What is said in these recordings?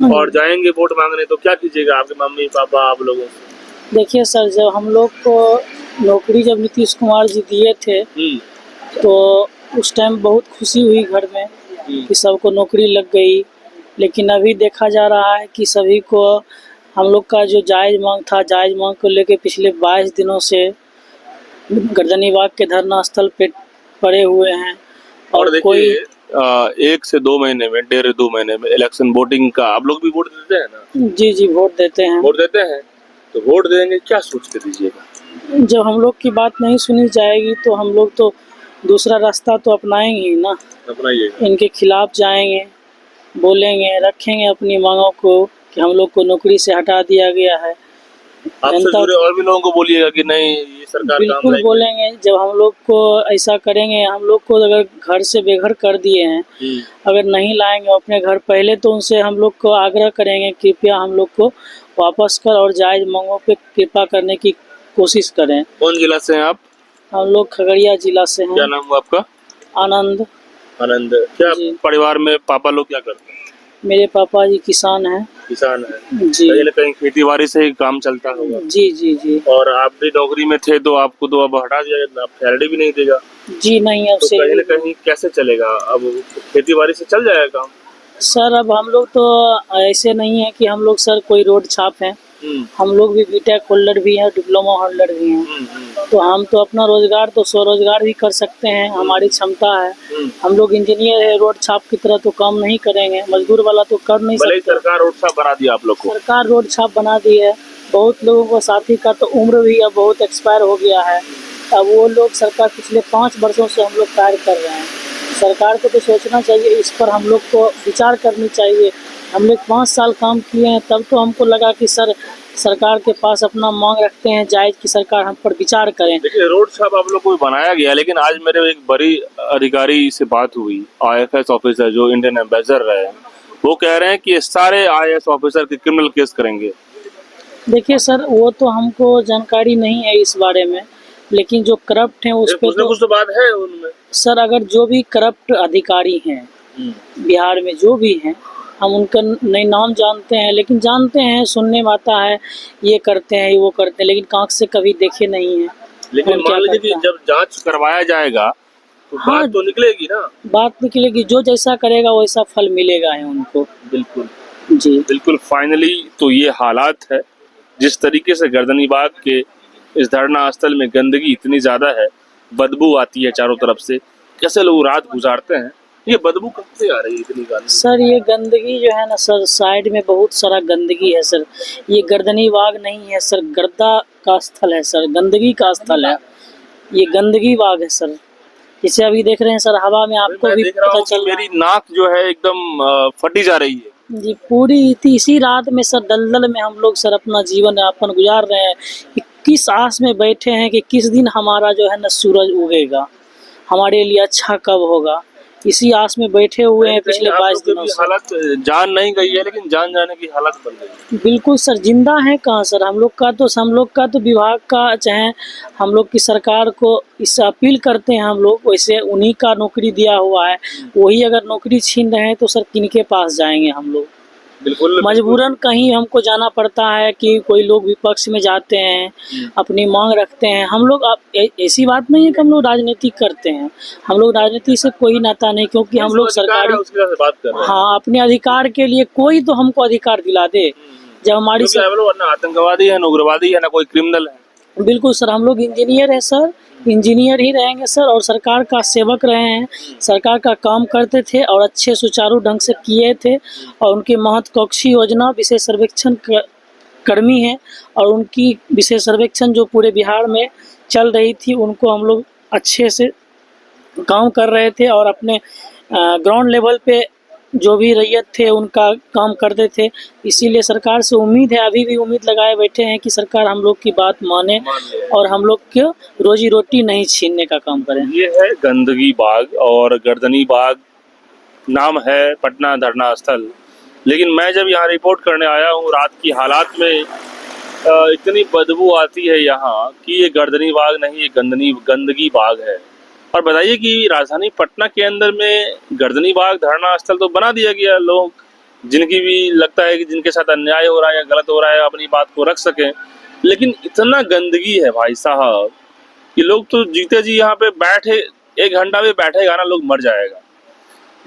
और जाएंगे वोट मांगने, तो क्या कीजिएगा आपके मम्मी पापा आप लोगों से? देखिए सर, जब हम लोग को नौकरी जब नीतीश कुमार जी दिए थे तो उस टाइम बहुत खुशी हुई घर में कि सबको नौकरी लग गई। लेकिन अभी देखा जा रहा है कि सभी को हम लोग का जो जायज़ मांग था, जायज़ मांग को लेके पिछले 22 दिनों से गर्दनीबाग के धरना स्थल पे पड़े हुए हैं। और कोई देखिए 1 से 2 महीने में, 1.5-2 महीने में इलेक्शन वोटिंग का, आप लोग भी वोट देते हैं ना? जी जी वोट देते हैं। वोट देते हैं, तो वोट देंगे क्या सोच के दीजिएगा? जब हम लोग की बात नहीं सुनी जाएगी तो हम लोग तो दूसरा रास्ता तो अपनाएंगे ही ना, अपनाइएगा। इनके खिलाफ जाएंगे, बोलेंगे, रखेंगे अपनी मांगों को कि हम लोग को नौकरी से हटा दिया गया है। आपसे जुड़े और भी लोगों को बोलिएगा कि नहीं ये सरकार काम बिल्कुल लायक बोलेंगे। जब हम लोग को ऐसा करेंगे, हम लोग को अगर घर से बेघर कर दिए हैं, अगर नहीं लाएंगे अपने घर, पहले तो उनसे हम लोग को आग्रह करेंगे कृपया हम लोग को वापस कर और जायज़ मांगों पे कृपा करने की कोशिश करें। कौन जिला से हैं आप? हम लोग खगड़िया जिला से हैं। क्या नाम हुआ आपका? आनंद। आनंद। क्या जी। परिवार में पापा लोग क्या करते हैं? मेरे पापा जी किसान हैं। किसान है, जी। कहीं न कहीं खेती बाड़ी से ही काम चलता होगा। जी जी जी। और आप भी नौकरी में थे तो आपको तो अब हटा दिया गया, अब सैलरी भी नहीं देगा। जी नहीं, अब तो से कहीं न कहीं कैसे चलेगा? अब खेती बाड़ी से चल जाएगा काम? सर अब हम लोग तो ऐसे नहीं है कि हम लोग सर कोई रोड छाप हैं। हम लोग भी बीटेक होल्डर भी हैं, डिप्लोमा होल्डर भी हैं। तो हम तो अपना रोजगार तो स्वरोजगार भी कर सकते हैं, हमारी क्षमता है। हम लोग इंजीनियर है, रोड छाप की तरह तो काम नहीं करेंगे, मजदूर वाला तो कर नहीं भले ही सकते। सरकार रोड छाप बना दिया आप लोग को। सरकार रोड छाप बना दी है। बहुत लोगों को साथी का तो उम्र भी अब बहुत एक्सपायर हो गया है। अब वो लोग सरकार पिछले 5 वर्षों से हम लोग कार्य कर रहे हैं। सरकार को तो सोचना चाहिए, इस पर हम लोग को विचार करनी चाहिए। हम लोग 5 साल काम किए हैं, तब तो हमको लगा कि सर सरकार के पास अपना मांग रखते हैं जायज़ कि सरकार हम पर विचार करें। देखिए रोड छाप आप लोग को भी बनाया गया, लेकिन आज मेरे एक बड़ी अधिकारी से बात हुई, IAS ऑफिसर जो इंडियन एम्बेसडर रहे हैं, वो कह रहे हैं कि सारे IAS ऑफिसर के क्रिमिनल केस करेंगे। देखिए सर, वो तो हमको जानकारी नहीं है इस बारे में, लेकिन जो करप्ट हैं उस पे कुछ तो बात है उनमें। सर अगर जो भी करप्ट अधिकारी हैं बिहार में जो भी हैं, हम उनका नहीं नाम जानते हैं, लेकिन जानते हैं, सुनने में आता है ये करते हैं वो करते हैं, लेकिन आँख से कभी देखे नहीं हैं। लेकिन मान लीजिए कि जब जांच करवाया जाएगा तो हाँ, बात तो निकलेगी ना। बात निकलेगी, जो जैसा करेगा वैसा फल मिलेगा है उनको। बिल्कुल जी बिल्कुल। फाइनली तो ये हालात है, जिस तरीके से गर्दनीबाग के इस धरना स्थल में गंदगी इतनी ज्यादा है, बदबू आती है चारों तरफ से, कैसे लोग रात गुजारते हैं। ये बदबू कब से आ रही है इतनी गंदगी? सर ये गंदगी जो है ना सर, साइड में बहुत सारा गंदगी है सर। ये गर्दनीबाग नहीं है सर, गर्दा का स्थल है सर, गंदगी का स्थल है। ये गंदगी बाग है सर। इसे अभी देख रहे हैं सर, हवा में आपको भी पता चल रहा है। मेरी नाक जो है एकदम फटी जा रही है। जी पूरी इसी रात में सर, दलदल में हम लोग सर अपना जीवन यापन गुजार रहे हैं। किस आस में बैठे हैं कि किस दिन हमारा जो है ना सूरज उगेगा, हमारे लिए अच्छा कब होगा, इसी आस में बैठे हुए हैं पिछले 22 दिनों से। हालत जान नहीं गई है, लेकिन जान जाने की हालत बन गई। बिल्कुल सर, जिंदा है कहाँ सर। हम लोग का तो विभाग का, चाहे हम लोग की सरकार को इससे अपील करते हैं हम लोग, वैसे उन्हीं का नौकरी दिया हुआ है, वही अगर नौकरी छीन रहे हैं तो सर किनके पास जाएंगे हम लोग। बिल्कुल मजबूरन कहीं हमको जाना पड़ता है कि कोई लोग विपक्ष में जाते हैं, अपनी मांग रखते हैं। हम लोग ऐसी बात नहीं है कि हम लोग राजनीति करते हैं, हम लोग राजनीति से कोई नाता नहीं, क्योंकि हम लोग सरकारी बात कर रहे हैं। हाँ, अपने अधिकार के लिए कोई तो हमको अधिकार दिला दे। जब हमारी ना आतंकवादी है, ना उग्रवादी है, ना कोई क्रिमिनल है। बिल्कुल सर, हम लोग इंजीनियर हैं सर, इंजीनियर ही रहेंगे सर, और सरकार का सेवक रहे हैं, सरकार का काम करते थे और अच्छे सुचारू ढंग से किए थे। और उनकी महत्वाकांक्षी योजना विशेष सर्वेक्षण कर्मी है, और उनकी विशेष सर्वेक्षण जो पूरे बिहार में चल रही थी, उनको हम लोग अच्छे से काम कर रहे थे और अपने ग्राउंड लेवल पे जो भी रैयत थे उनका काम करते थे। इसीलिए सरकार से उम्मीद है, अभी भी उम्मीद लगाए बैठे हैं कि सरकार हम लोग की बात माने और हम लोग के रोजी रोटी नहीं छीनने का काम करें। ये है गंदगी बाग और गर्दनी बाग नाम है पटना धरना स्थल। लेकिन मैं जब यहाँ रिपोर्ट करने आया हूँ रात की हालात में, इतनी बदबू आती है यहाँ कि ये गर्दनी बाग नहीं, ये गंदगी बाग है। और बताइए कि राजधानी पटना के अंदर में गर्दनी बाग धरना स्थल तो बना दिया गया, लोग जिनकी भी लगता है कि जिनके साथ अन्याय हो रहा है या गलत हो रहा है अपनी बात को रख सकें। लेकिन इतना गंदगी है भाई साहब कि लोग तो जीते जी यहाँ पे बैठे, 1 घंटा भी बैठेगा ना लोग मर जाएगा।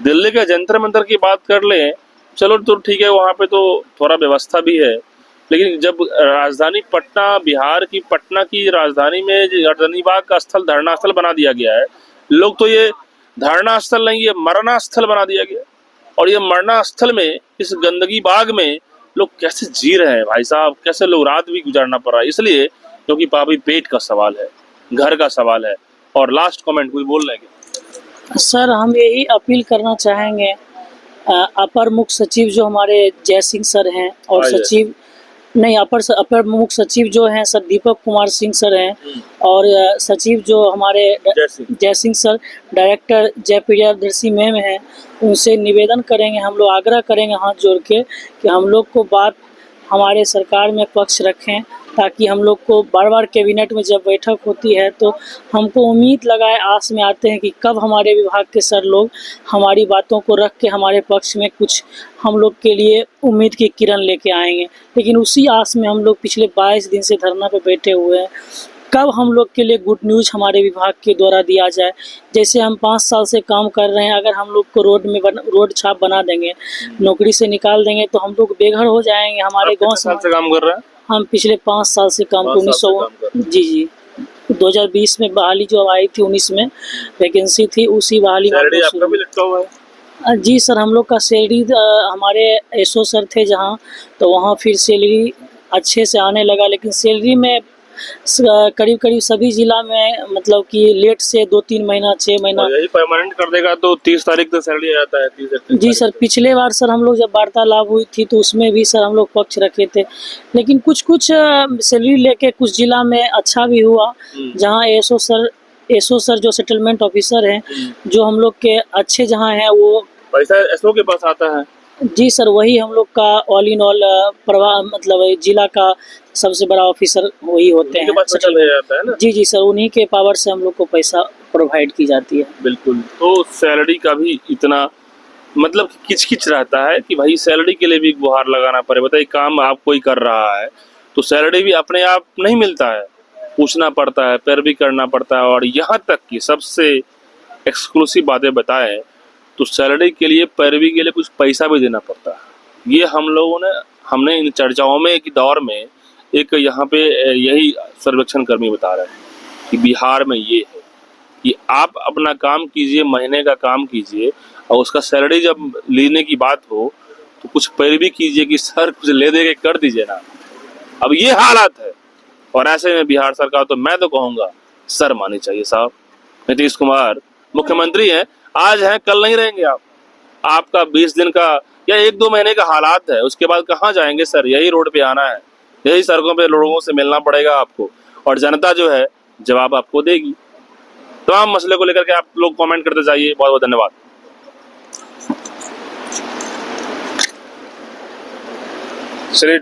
दिल्ली के जंतर मंतर की बात कर लें, चलो तो ठीक है, वहाँ पे तो थोड़ा व्यवस्था भी है, लेकिन जब राजधानी पटना, बिहार की पटना की राजधानी में गर्दनी बाग का स्थल धरना स्थल बना दिया गया है, लोग तो ये धरना स्थल नहीं, ये मरना स्थल बना दिया गया। और ये मरना स्थल में, इस गंदगी बाग में लोग कैसे जी रहे हैं भाई साहब, कैसे लोग रात भी गुजारना पड़ रहा है, इसलिए क्योंकि पापी पेट का सवाल है, घर का सवाल है। और लास्ट कमेंट कुछ बोल रहे हैं? सर हम यही अपील करना चाहेंगे, अपर मुख्य सचिव जो हमारे जय सिंह सर हैं और सचिव नहीं अपर मुख्य सचिव जो हैं सर दीपक कुमार सिंह सर हैं, और सचिव जो हमारे जय सिंह सर, डायरेक्टर जय प्रियदर्शी मैम हैं, उनसे निवेदन करेंगे, हम लोग आग्रह करेंगे हाथ जोड़ के कि हम लोग को बात हमारे सरकार में पक्ष रखें, ताकि हम लोग को बार बार कैबिनेट में जब बैठक होती है तो हमको उम्मीद लगाए, आस में आते हैं कि कब हमारे विभाग के सर लोग हमारी बातों को रख के हमारे पक्ष में कुछ हम लोग के लिए उम्मीद की किरण लेके आएंगे। लेकिन उसी आस में हम लोग पिछले 22 दिन से धरना पे बैठे हुए हैं, कब हम लोग के लिए गुड न्यूज़ हमारे विभाग के द्वारा दिया जाए। जैसे हम 5 साल से काम कर रहे हैं, अगर हम लोग को रोड छाप बना देंगे, नौकरी से निकाल देंगे तो हम लोग बेघर हो जाएंगे। हमारे गाँव से काम कर रहे हैं, हम पिछले 5 साल से काम को 1900 जी 2020 में बहाली जो आई थी, 19 में वैकेंसी थी, उसी बहाली में आपका भी लटका हुआ है? जी सर, हम लोग का सैलरी हमारे एसओ सर थे जहाँ, तो वहाँ फिर सैलरी अच्छे से आने लगा, लेकिन सैलरी में करीब करीब सभी जिला में मतलब कि लेट से 2-3 महीना 6 महीना। यही परमानेंट कर देगा तो 30 तारीख तक सैलरी आ जाता है। 30 जी सर, पिछले बार सर हम लोग जब वार्तालाप हुई थी तो उसमें भी सर हम लोग पक्ष रखे थे, लेकिन कुछ सैलरी लेके कुछ जिला में अच्छा भी हुआ, जहाँ एसओ सर जो सेटलमेंट ऑफिसर हैं, जो हम लोग के अच्छे जहाँ हैं, वो पैसा एसओ के पास आता है। जी सर, वही हम लोग का ऑल इन ऑल मतलब जिला का सबसे बड़ा ऑफिसर वही होते हैं, जाता है ना? जी सर, उन्हीं के पावर से हम लोग को पैसा प्रोवाइड की जाती है। बिल्कुल, तो सैलरी का भी इतना मतलब किचकिच रहता है कि भाई सैलरी के लिए भी गुहार लगाना पड़े। बताइए, काम आप कोई कर रहा है तो सैलरी भी अपने आप नहीं मिलता है, पूछना पड़ता है, पैरवी करना पड़ता है। और यहाँ तक कि सबसे एक्सक्लूसिव बातें बताएं तो सैलरी के लिए, पैरवी के लिए कुछ पैसा भी देना पड़ता है। ये हमने इन चर्चाओं में एक दौर में एक यहाँ पे यही सर्वेक्षण कर्मी बता रहे हैं कि बिहार में ये है कि आप अपना काम कीजिए, महीने का काम कीजिए, और उसका सैलरी जब लेने की बात हो तो कुछ पैरवी कीजिए कि सर कुछ ले दे के कर दीजिए ना। अब ये हालात है, और ऐसे में बिहार सरकार तो मैं तो कहूँगा सर मानी चाहिए साहब। नीतीश कुमार मुख्यमंत्री हैं, आज हैं कल नहीं रहेंगे आप। आपका 20 दिन का या 1-2 महीने का हालात है, उसके बाद कहाँ जाएंगे सर? यही रोड पे आना है, यही सड़कों पे लोगों से मिलना पड़ेगा आपको, और जनता जो है जवाब आपको देगी। तमाम मसले को लेकर के आप लोग कमेंट करते जाइए। बहुत बहुत धन्यवाद। चलिए।